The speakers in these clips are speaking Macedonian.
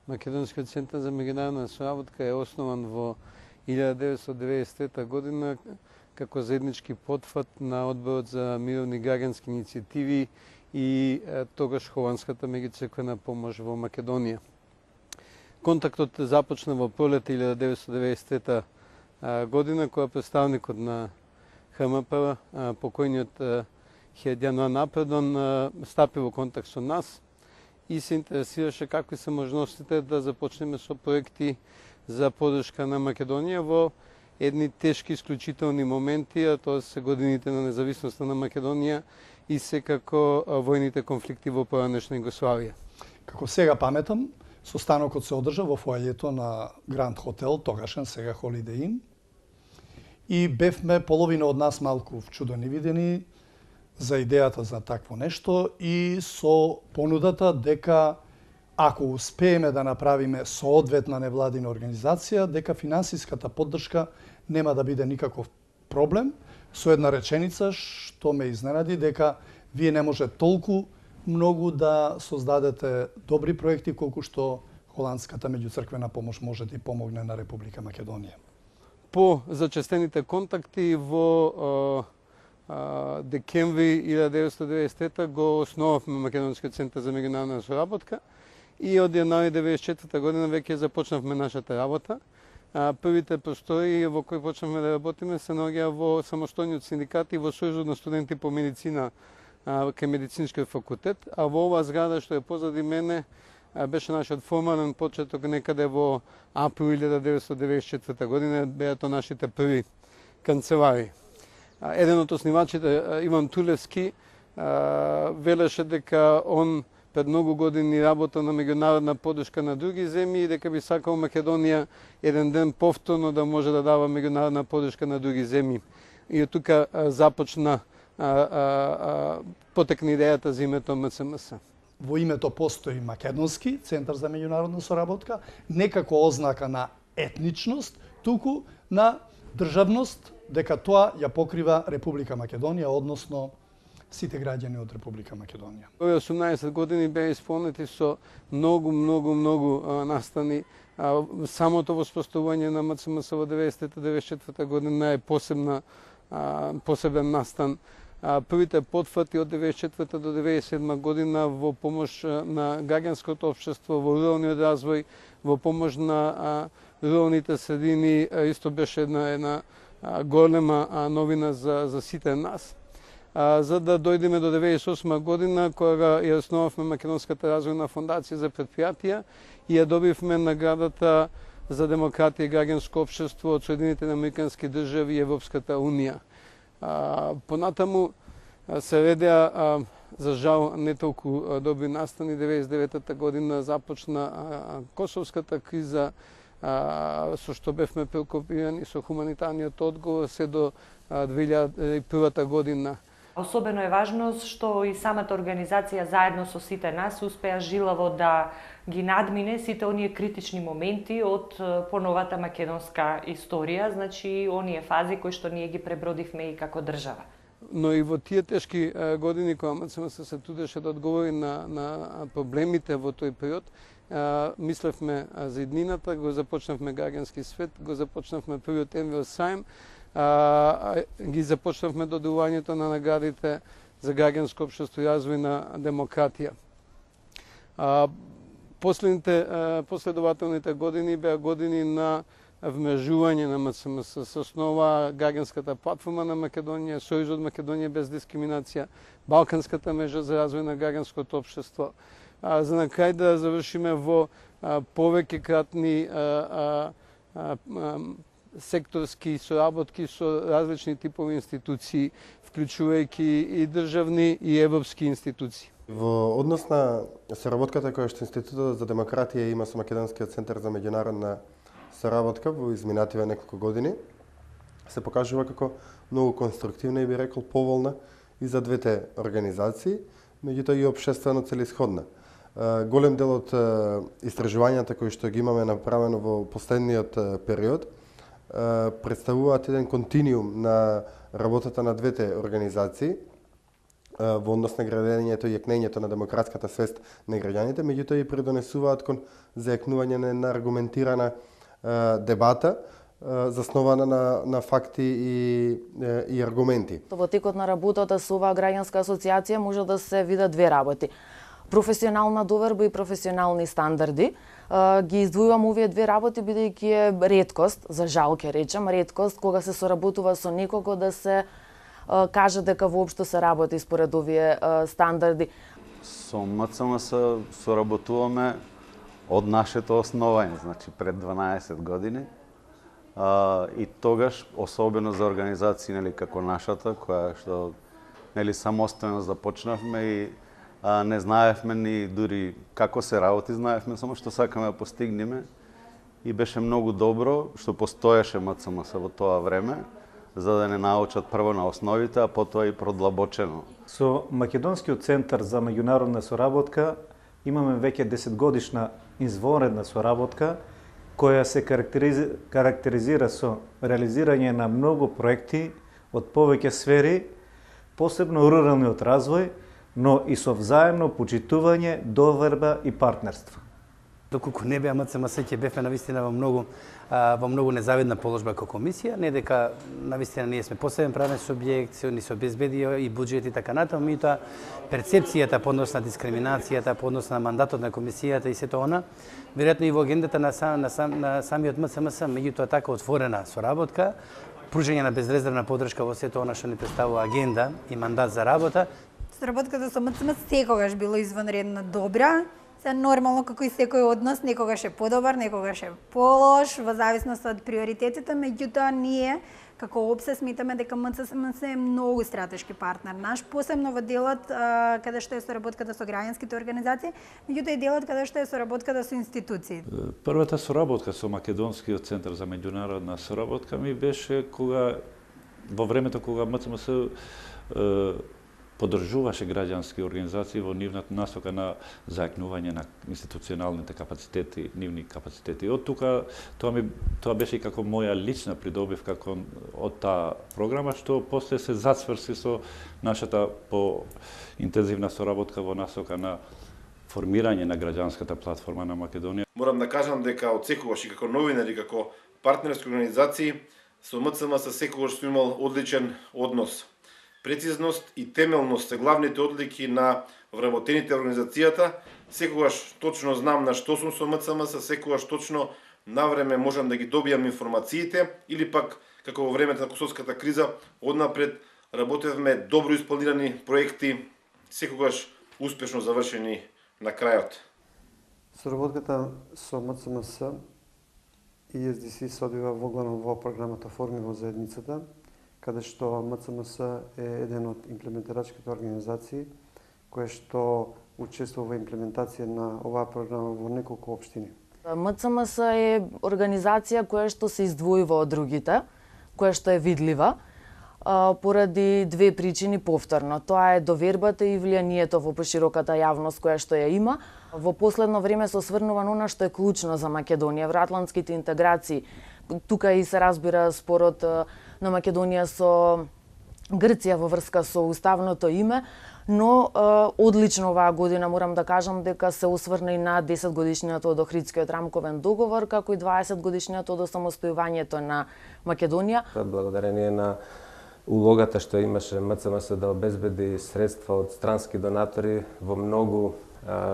Македонскиот центар за меѓународна соработка е основан во 1993 година како заеднички потфат на Одборот за мировни граѓански иницијативи и тогаш холандската меѓуцрквена помош во Македонија. Контактот започна во пролет 1993 година, кога представникот на ХМП, покојниот Хердјан Напредон, стапи во контакт со нас и се интересираше какви се можностите да започнеме со проекти за поддршка на Македонија во едни тешки исклучителни моменти, а тоа се годините на независноста на Македонија и секако војните конфликти во поранешна Југославија. Како сега паметам, состанокот се одржа во фоајето на Гранд Хотел, тогашен, сега Holiday Inn. И бевме половина од нас малку вчудени видени за идејата за такво нешто и со понудата дека ако успееме да направиме соодветна невладина организација, дека финансиската поддршка нема да биде никаков проблем, со една реченица што ме изненади, дека вие не може толку многу да создадете добри проекти колку што холандската меѓуцрквена помош може да и помогне на Република Македонија. По зачестените контакти во декември 1993 го основавме Македонскиот центар за меѓународна соработка и од јануари 1994 година веќе започнавме нашата работа. Првите простори во кои почнавме да работиме се наоѓа во самостојниот синдикат и во Сојузот на студенти по медицина кај медицинскиот факултет, а во оваа зграда што е позади мене беше нашиот формален почеток некаде во април 1994 година, беа тоа нашите први канцелари. Еден од основачите, Иван Тулевски, велеше дека он пред многу години работа на меѓународна поддршка на други земји и дека би сакал Македонија еден ден повторно да може да дава меѓународна поддршка на други земји. И од тука започна потекна идејата за името МЦМС. Во името постои Македонски центар за меѓународна соработка, не како ознака на етничност, туку на државност, дека тоа ја покрива Република Македонија, односно сите граѓани од Република Македонија. Овие 18 години беа исполнети со многу настани. Самото воспоставување на МЦМС во 1993-1994 година е посебен настан. Првите потфати од 1994 до 1997 година во помош на граѓанското општество, во руралниот развој, во помош на руралните средини, исто беше една голема новина за сите нас. За да дојдеме до 1998 година, кога ја основавме Македонската развојна фондација за предпријатија и ја добивме наградата за демократија и граѓанско општество од Соединените американски држави и Европската унија. Понатаму се редеа, за жал, не толку добри настани. 1999 година започна косовската криза, со што бевме преокупирани со хуманитарниот одговор се до 2001 година. Особено е важно што и самата организација заедно со сите нас успеа жилаво да ги надмине сите оние критични моменти од поновата македонска историја, значи оние фази кои што ние ги пребродивме и како држава. Но и во тие тешки години кога МЦМС се трудеше да одговори на проблемите во тој период, мислевме за иднината, го започнавме граѓански свет, го започнавме првиот НВО сајм, ги започнавме доделувањето на наградите за граѓанско општество и развојна демократија. Последователните години беа години на вмежување на МЦМС со основа граѓанската платформа на Македонија, Сојузот Македонија без дискриминација, Балканската мрежа за развој на граѓанското општество. За на крај да завршиме во повеќе кратни секторски соработки со различни типови институции, вклучувајќи и државни и европски институции. Во однос на соработката која што Институтот за демократија има со Македонскиот центар за меѓународна соработка во изминативе неколку години, се покажува како многу конструктивна и би рекол поволна и за двете организации, меѓутоа и општествено целисходна. Голем дел од истражувањата кои што ги имаме направено во последниот период представуваат еден континуум на работата на двете организации, во однос на градењето и јакнењето на демократската свест на граѓаните, меѓутоа и придонесуваат кон зајакнување на аргументирана дебата заснована на факти и аргументи. Во текот на работата со оваа граѓанска асоциација може да се видат две работи. Професионална доверба и професионални стандарди. Ги издвојувам овие две работи бидејќи е реткост, за жал ќе речем, реткост кога се соработува со некого да се каже дека воопшто се работи според овие стандарди. Со МЦМС соработуваме од нашето основање, значи пред 12 години. И тогаш, особено за организации нели како нашата, која што нели самостојно започнавме и не знаевме ни дури како се работи, знаевме само што сакаме да постигнеме и беше многу добро што постоеше МЦМС во тоа време, за да не научат прво на основите, а потоа и продлабочено. Со Македонскиот центар за меѓународна соработка имаме веќе 10-годишна извонредна соработка која се карактеризира со реализирање на многу проекти од повеќе сфери, посебно руралниот развој, но и со взаемно почитување, доверба и партнерство. Доколку не беа МЦМС, ќе бевме навистина во многу незавидна положба како комисија, не дека навистина ние сме посебен правен субјект, ни се обезбедија и буџет и така натаму, меѓутоа перцепцијата по однос на дискриминацијата, по однос на мандатот на комисијата и сето она, веројатно и во агендата на самиот МЦМС, меѓутоа така отворена соработка, пружење на безрезервна поддршка во сето она што ни представува агенда и мандат за работа. Соработката со МЦМС секогаш било извонредно добра. Се нормално како и секој однос, некогаш е подобар, некогаш е полош, во зависност од приоритетите, меѓутоа ние како ОПСЕ сметаме дека МЦМС е многу стратешки партнер наш, посебно во делот каде што е соработката со граѓанските организации, меѓутоа и делот каде што е соработката со институции. Првата соработка со Македонскиот центар за меѓународна соработка ми беше во времето кога МЦМС поддржуваше граѓански организации во нивната насока на зајакнување на институционалните капацитети, нивни капацитети. Од тука тоа беше и како моја лична придобивка од таа програма, што после се зацврси со нашата поинтензивна соработка во насока на формирање на граѓанската платформа на Македонија. Морам да кажам дека од секогаш и како новинар и како партнерски организации со МЦМС секогаш сум имал одличен однос. Прецизност и темелност се главните одлики на вработените организацијата. Секогаш точно знам на што сум со МЦМС, секогаш точно на време можам да ги добијам информациите или пак како во времето на косовската криза однапред работевме добро испланирани проекти, секогаш успешно завршени на крајот. Соработката со МЦМС и СДС се одвива воглавно во програмата Форми во заедницата, каде што МЦМС е еден од имплементирачките организации кој што учествува во имплементација на оваа програма во неколку општини. МЦМС е организација која што се издвојува од другите, која што е видлива, поради две причини повторно. Тоа е довербата и влијанието во пошироката јавност која што ја има. Во последно време се осврнува на она што е клучно за Македонија, евроатлантските интеграции. Тука и се разбира спорот на Македонија со Грција во врска со уставното име, но одлично оваа година морам да кажам дека се осврна и на 10 годишнината од Охридскиот рамковен договор, како и 20 годишнината од осамостојувањето на Македонија. Благодарение на улогата што имаше МЦМС да обезбеди средства од странски донатори во многу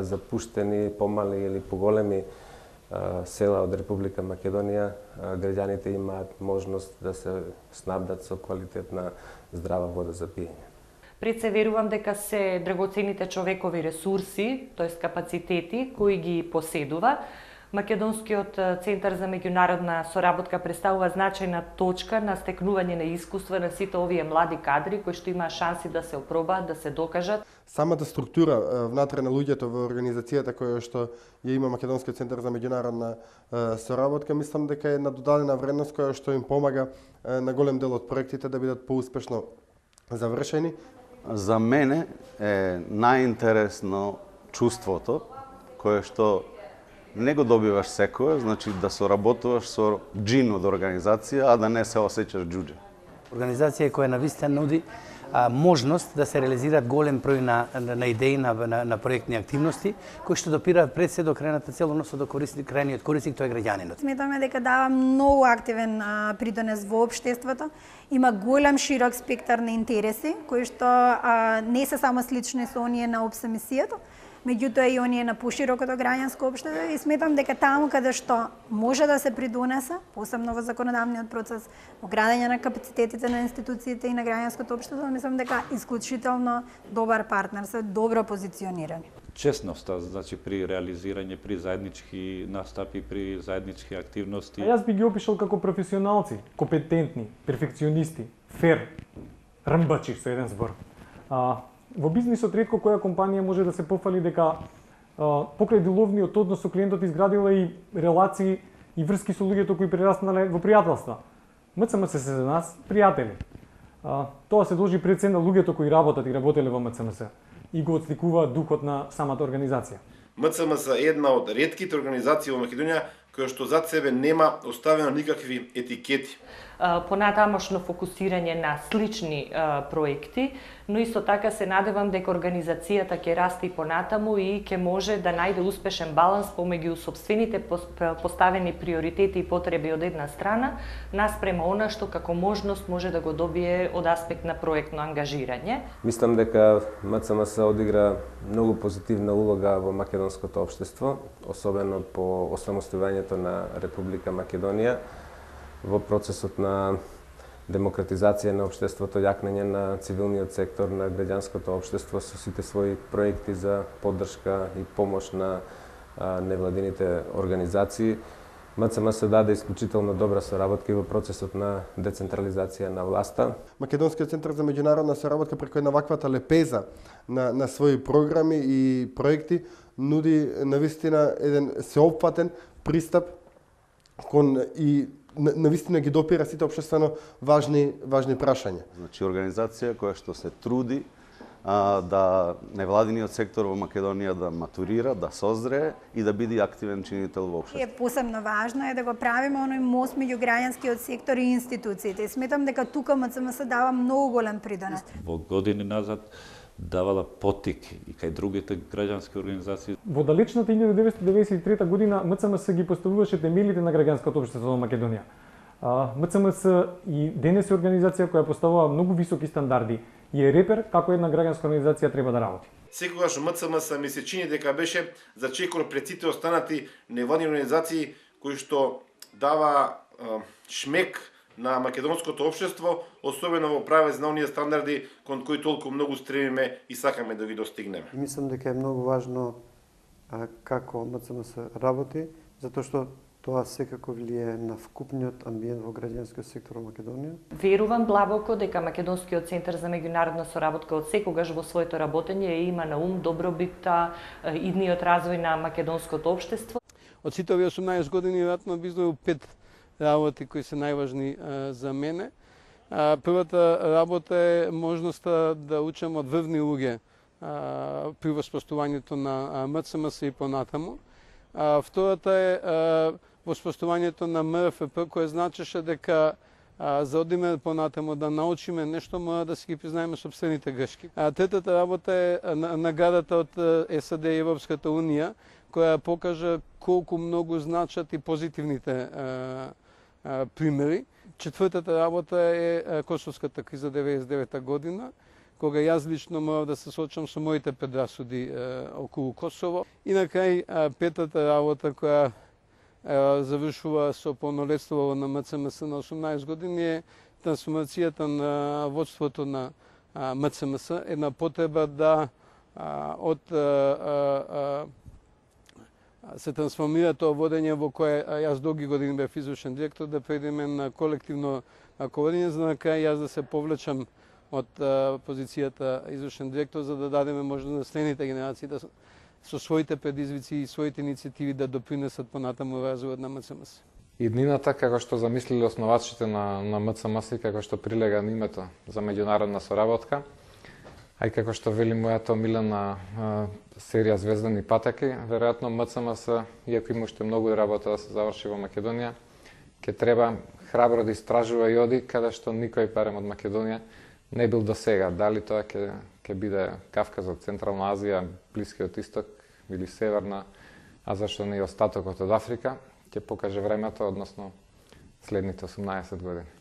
запуштени, помали или поголеми села од Република Македонија, граѓаните имаат можност да се снабдат со квалитетна здрава вода за пиење. Пред се верувам дека се драгоцените човекови ресурси, тоест капацитети кои ги поседува. Македонскиот центар за меѓународна соработка представува значајна точка на стекнување на искуства на сите овие млади кадри кои што имаа шанси да се опробаат, да се докажат. Самата структура внатре на луѓето во организацијата која што ја има Македонскиот центар за меѓународна соработка, мислам дека е една додадена вредност која што им помага на голем дел од проектите да бидат поуспешно завршени. За мене е најинтересно чувството кое што не го добиваш секој, значи да соработуваш со джин од организација, а да не се осеќаш џуџе. Организација која навистина нуди можност да се реализираат голем број на идеи, на проектни активности, кои што допираат пред се до крајната цел, односно до крајниот корисник, тој е граѓанинот. Сметаме дека дава многу активен придонес во општеството. Има голем широк спектар на интереси, кои што не се само слични со оние на ОПС-мисијата, меѓутоа и оние на поширокото граѓанско општество, и сметам дека таму каде што може да се придонесе, посебно во законодавниот процес, во градење на капацитетите на институциите и на граѓанското општество, мислам дека исклучително добар партнер, се добро позиционирани. Честноста, значи при реализирање, при заеднички настапи, при заеднички активности. Јас би ги опишал како професионалци, компетентни, перфекционисти, фер, рмбачи со еден збор. Во бизнисот ретко која компанија може да се пофали дека покрај деловниот однос со клиентот изградила и релации и врски со луѓето кои прераснале во пријателства. МЦМС се за нас пријатели. Тоа се должи пред се на луѓето кои работат и работеле во МЦМС и го отсликува духот на самата организација. МЦМС е една од ретките организации во Македонија која што зад себе нема оставено никакви етикети. Понатамошно фокусирање на слични проекти, но исто така се надевам дека организацијата ќе расте и понатаму и ќе може да најде успешен баланс помеѓу сопствените поставени приоритети и потреби од една страна, наспрема она што како можност може да го добие од аспект на проектно ангажирање. Мислам дека МЦМС одигра многу позитивна улога во македонското општество, особено по осамостојувањето на Република Македонија, во процесот на демократизација на општеството, јакнење на цивилниот сектор, на граѓанското општество со сите своји проекти за поддршка и помош на невладините организации. МЦМС даде исклучително добра соработка и во процесот на децентрализација на власта. Македонскиот центар за меѓународна соработка преку една ваквата лепеза на своји програми и проекти нуди навистина еден сеопфатен пристап кон и навистина ги допира сите општествено важни прашања. Значи организација која што се труди да невладиниот сектор во Македонија да матурира, да созрее и да биде активен чинител во општеството. Е посебно важно е да го правиме оној мост меѓу граѓанскиот сектор и институциите. Сметам дека тука МЦМС дава многу голем придонес. Во години назад давала поттик и кај другите граѓански организации. Во далечната 1993 година МЦМС ги поставуваше темелите на граѓанското општество во Македонија. МЦМС и денес е организација која поставува многу високи стандарди и е репер како една граѓанска организација треба да работи. Секогаш МЦМС ми се чини дека беше за чекор пред сите останати невладини организации кои што дава шмек на македонското општество, особено во правец на оние стандарди кон кои толку многу стремиме и сакаме да ги достигнеме. Мислам дека е многу важно како МЦМС работи, затоа што тоа секако влие на вкупниот амбиент во граѓанскиот сектор во Македонија. Верувам длабоко дека Македонскиот центар за меѓународна соработка од секогаш во своето работење има на ум добробитта, идниот развој на македонското општество. Од сите овие 18 години веројатно би издвоил 5 работи кои се најважни за мене. Првата работа е можноста да учам од врвни луѓе при воспоставувањето на МЦМС и понатаму. Втората е воспоставувањето на МРФП, кое значеше дека за одиме понатаму да научиме нешто, мора да си ги признаеме собствените грешки. Третата работа е наградата од САД и Европската Унија, која покажа колку многу значат и позитивните примери. Четвртата работа е Косовската криза 99 година, кога јас лично морав да се соочам со моите предрасуди околу Косово. И на крај петата работа која завршува со полнолетство на МЦМС на 18 години е трансформацијата на водството на МЦМС, една потреба да од се трансформира тоа водење во кое јас долги години бев извршен директор, да преминеме на колективно раководење, за на крај јас да се повлечам од позицијата извршен директор, за да дадеме можност на следните генерации да со своите предизвици и своите иницијативи да допринесат понатаму развојот на МЦМС. Иднината, како што замислили основачите на МЦМС и како што прилега на името за меѓународна соработка, а и како што вели мојата омилена серија Звездани патеки, веројатно МЦМС, иако има уште многу работа да се заврши во Македонија, ќе треба храбро да истражува и оди каде што никој барем од Македонија не бил до сега. Дали тоа ќе биде Кавказот, Централна Азија, Блискиот Исток или Северна, а зашто не и остатокот од Африка, ќе покаже времето, односно следните 18 години.